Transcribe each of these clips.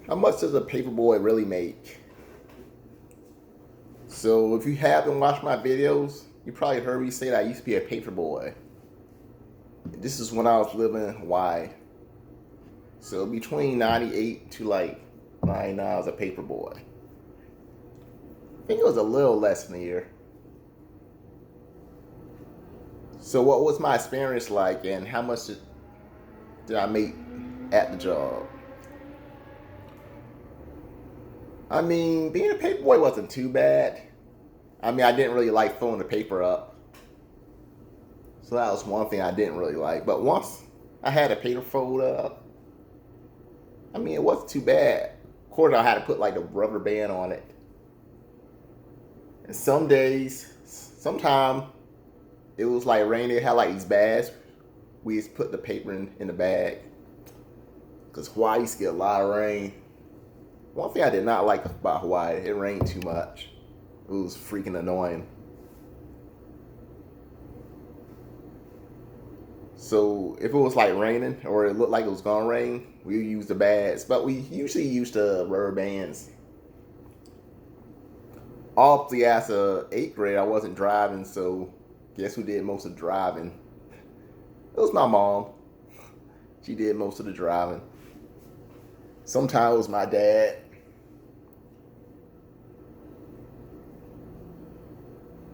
How much does a paperboy really make? So if you haven't watched my videos, you probably heard me say that I used to be a paperboy. This is when I was living in Hawaii. So between 98 to like 99, I was a paperboy. I think it was a little less than a year. So what was my experience like, and how much did I make at the job? I mean, being a paperboy wasn't too bad. I mean, I didn't really like filling the paper up. So that was one thing I didn't really like. But once I had a paper fold up, I mean, it wasn't too bad. Of course, I had to put like a rubber band on it. And some days, sometimes it was like rain. They had like these bags. We just put the paper in the bag. Because Hawaii used to get a lot of rain. One thing I did not like about Hawaii, it rained too much. It was freaking annoying. So if it was like raining or it looked like it was gonna rain, we would use the bags. But we usually use the rubber bands. Obviously, as a 8th grade, I wasn't driving, so guess who did most of the driving? It was my mom. She did most of the driving. Sometimes it was my dad.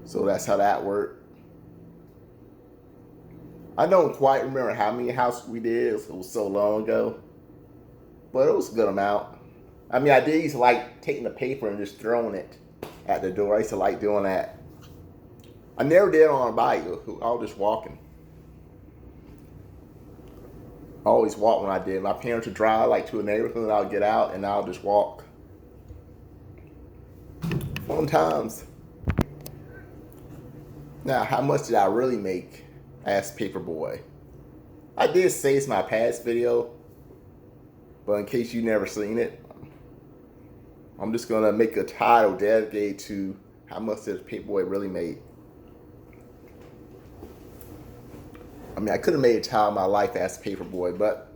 So that's how that worked. I don't quite remember how many houses we did. It was so long ago. But it was a good amount. I mean, I did used to like taking the paper and just throwing it at the door. I used to like doing that. I never did it on a bike. I was just walking. I always walked when I did. My parents would drive like to a neighborhood and I would get out and I would just walk. Fun times. Now, how much did I really make as paperboy? I did say it's my past video, but in case you never seen it, I'm just gonna make a title dedicated to how much does paperboy really make. I mean, I could have made a title of my life as paperboy, but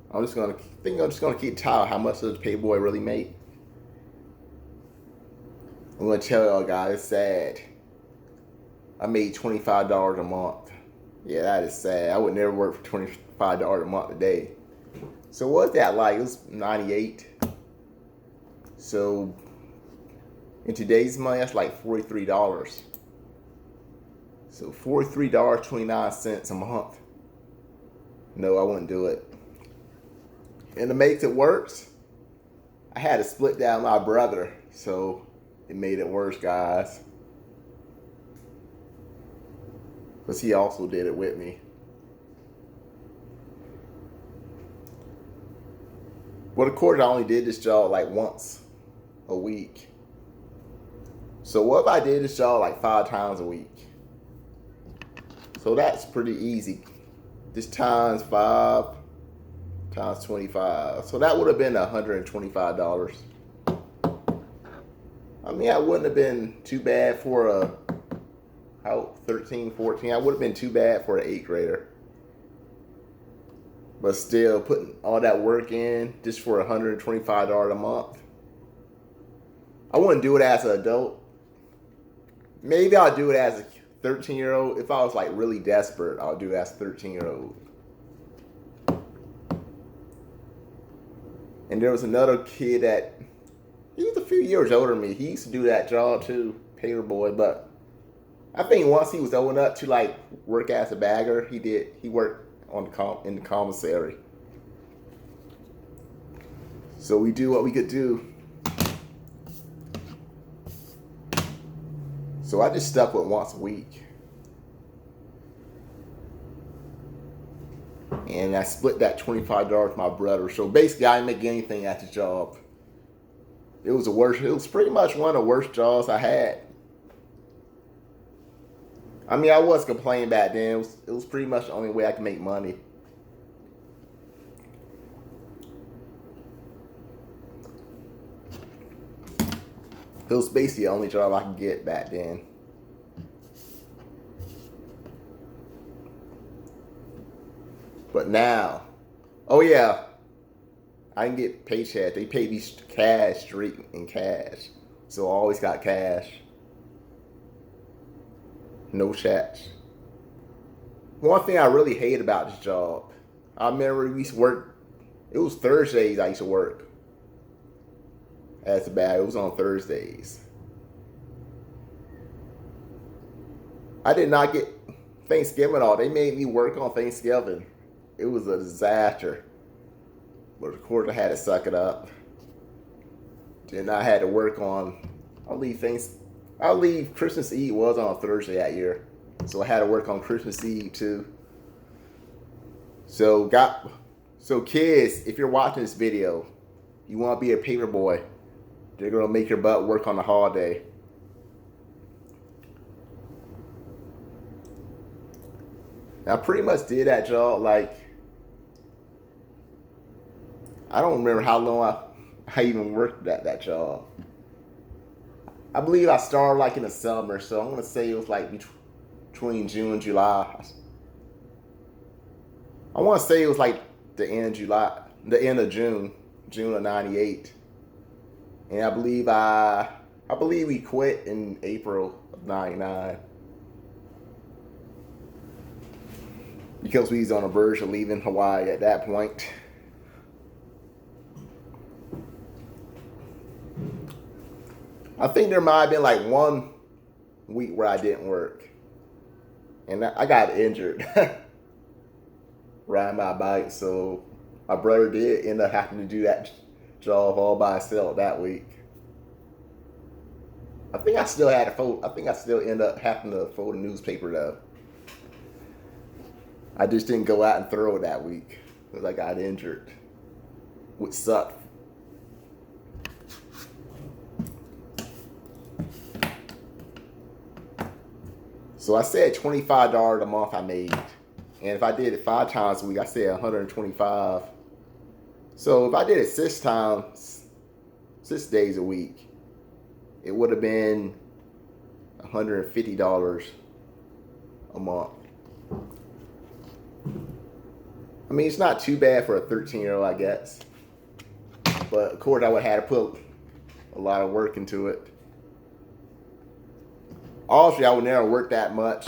I'm just gonna keep the title how much does paperboy really make. I'm gonna tell y'all guys, it's sad. I made $25 a month. Yeah, that is sad. I would never work for $25 a month a day. So what's that like? It was 98. So in today's money, that's like $43. So $43.29 a month. No, I wouldn't do it. And to make it worse, I had to split down my brother. So it made it worse, guys. Because he also did it with me. But of course, I only did this job like once a week. So what if I did this job like 5 times a week? So that's pretty easy. Just times 5 times 25. So that would have been $125. I mean, that wouldn't have been too bad for a 13, 14. I would have been too bad for an 8th grader. But still, putting all that work in just for $125 a month. I wouldn't do it as an adult. Maybe I'll do it as a 13-year-old. If I was like really desperate, I'll do it as a 13-year-old. And there was another kid that, he was a few years older than me. He used to do that job too, paperboy. But I think once he was old enough to like work as a bagger, he worked in the commissary. So we do what we could do. So I just stuck with once a week. And I split that $25 with my brother. So basically I didn't make anything at the job. It was pretty much one of the worst jobs I had. I mean, I was complaining back then. It was pretty much the only way I could make money. It was basically the only job I could get back then. But now, oh yeah, I didn't get paycheck. They paid me cash, straight in cash. So I always got cash. No checks. One thing I really hate about this job, I remember we used to work, it was Thursdays I used to work. That's bad. It was on Thursdays. I did not get Thanksgiving off. They made me work on Thanksgiving. It was a disaster. But of course I had to suck it up. Then I had to work on, I leave Christmas Eve was on Thursday that year. So I had to work on Christmas Eve too. So kids, if you're watching this video, you want to be a paper boy, they're going to make your butt work on the holiday. I pretty much did that job like, I don't remember how long I even worked at that job. I believe I started like in the summer, so I'm going to say it was like between June and July. I want to say it was like the end of July, the end of June of '98. And I believe we quit in April of '99. Because we was on the verge of leaving Hawaii at that point. I think there might have been like 1 week where I didn't work. And I got injured riding my bike. So my brother did end up having to do that job all by himself that week. I think I still ended up having to fold a newspaper though. I just didn't go out and throw it that week because I got injured, which sucked. So I said $25 a month I made. And if I did it 5 times a week, I said 125. So if I did it 6 days a week, it would have been $150 a month. I mean, it's not too bad for a 13-year-old, I guess. But of course, I would have to put a lot of work into it. Honestly, I would never work that much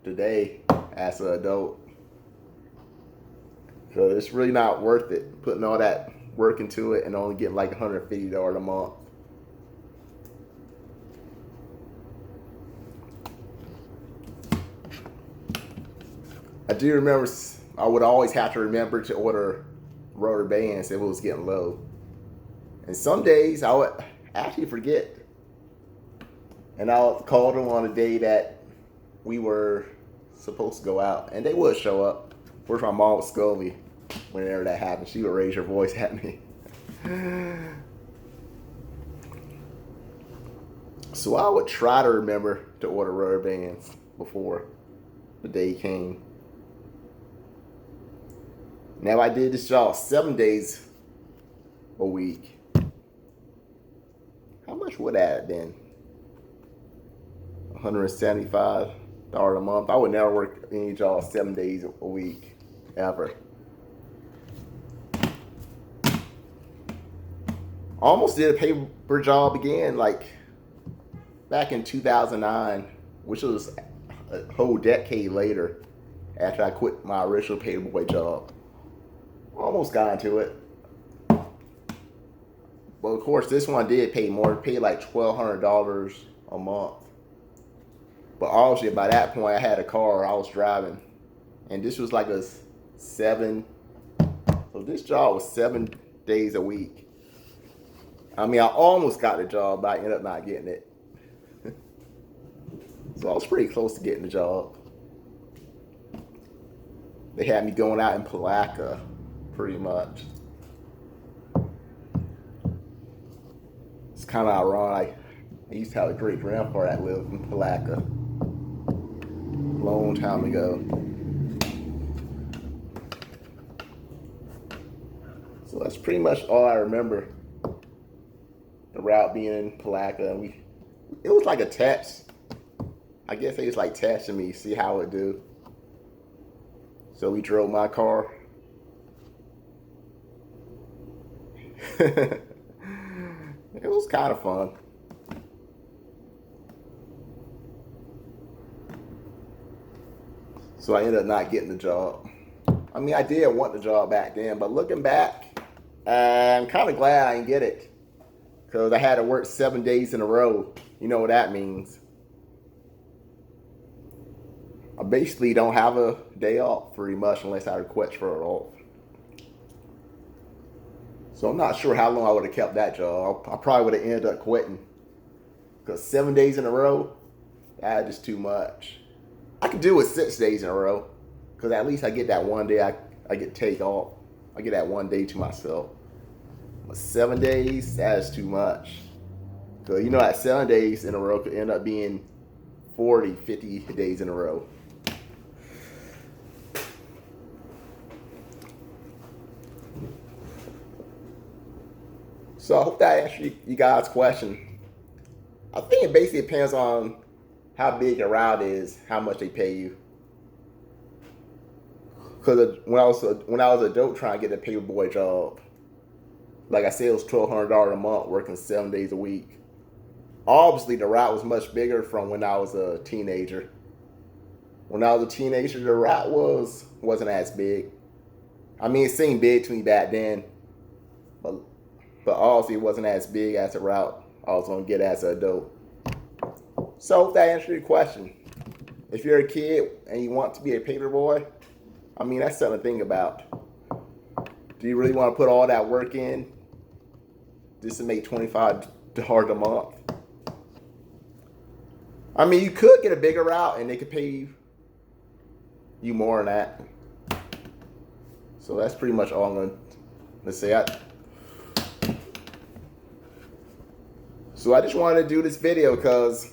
today as an adult. So it's really not worth it putting all that work into it and only getting like $150 a month. I do remember I would always have to remember to order rubber bands if it was getting low. And some days I would actually forget. And I would call them on a day that we were supposed to go out. And they would show up. Of course, my mom would scold me whenever that happened. She would raise her voice at me. So I would try to remember to order rubber bands before the day came. Now I did this job 7 days a week. How much would that have been? $175 a month. I would never work any job 7 days a week, ever. Almost did a paper job again, like back in 2009, which was a whole decade later after I quit my original paperboy job. Almost got into it. But of course, this one did pay more. It paid like $1,200 a month. But obviously, by that point, I had a car. I was driving. And this was like a 7. So this job was 7 days a week. I mean, I almost got the job, but I ended up not getting it. So I was pretty close to getting the job. They had me going out in Palatka, pretty much. It's kind of ironic. I used to have a great grandpa that lived in Palatka a long time ago. So that's pretty much all I remember. The route being in Palatka, and it was like a test. I guess they was like testing me, see how it do. So we drove my car. It was kind of fun. So I ended up not getting the job. I mean, I did want the job back then, but looking back, I'm kind of glad I didn't get it. Because I had to work 7 days in a row. You know what that means. I basically don't have a day off pretty much unless I request for it off. So I'm not sure how long I would have kept that job. I probably would have ended up quitting. Because 7 days in a row, that's just too much. I could do it 6 days in a row. Because at least I get that one day I get take off. I get that one day to myself. But 7 days, that's too much. Because you know that 7 days in a row could end up being 40, 50 days in a row. So I hope that answered you guys' question. I think it basically depends on how big your route is, how much they pay you. Because when I was a dope trying to get a paperboy job, like I said, it was $1,200 a month working 7 days a week. Obviously, the route was much bigger from when I was a teenager. When I was a teenager, the route wasn't as big. I mean, it seemed big to me back then, but obviously it wasn't as big as the route I was gonna get as an adult. So I hope that answered your question. If you're a kid and you want to be a paperboy, I mean, that's something to think about. Do you really want to put all that work in just to make $25 a month? I mean, you could get a bigger route and they could pay you more than that. So that's pretty much all I'm going to say. So I just wanted to do this video because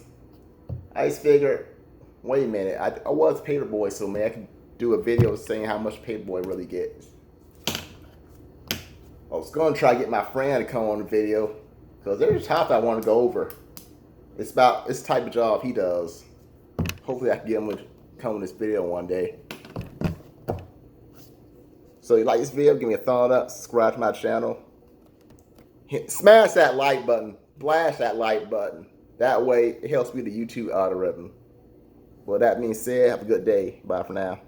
I just figured, wait a minute, I was a paperboy, so man, I could do a video saying how much paperboy really gets. I was going to try to get my friend to come on the video because there's a topic I want to go over. It's about this type of job he does. Hopefully I can get him to come on this video one day. So if you like this video, give me a thumbs up, subscribe to my channel. Smash that like button, blast that like button. That way it helps me the YouTube algorithm. Well, that being said, have a good day. Bye for now.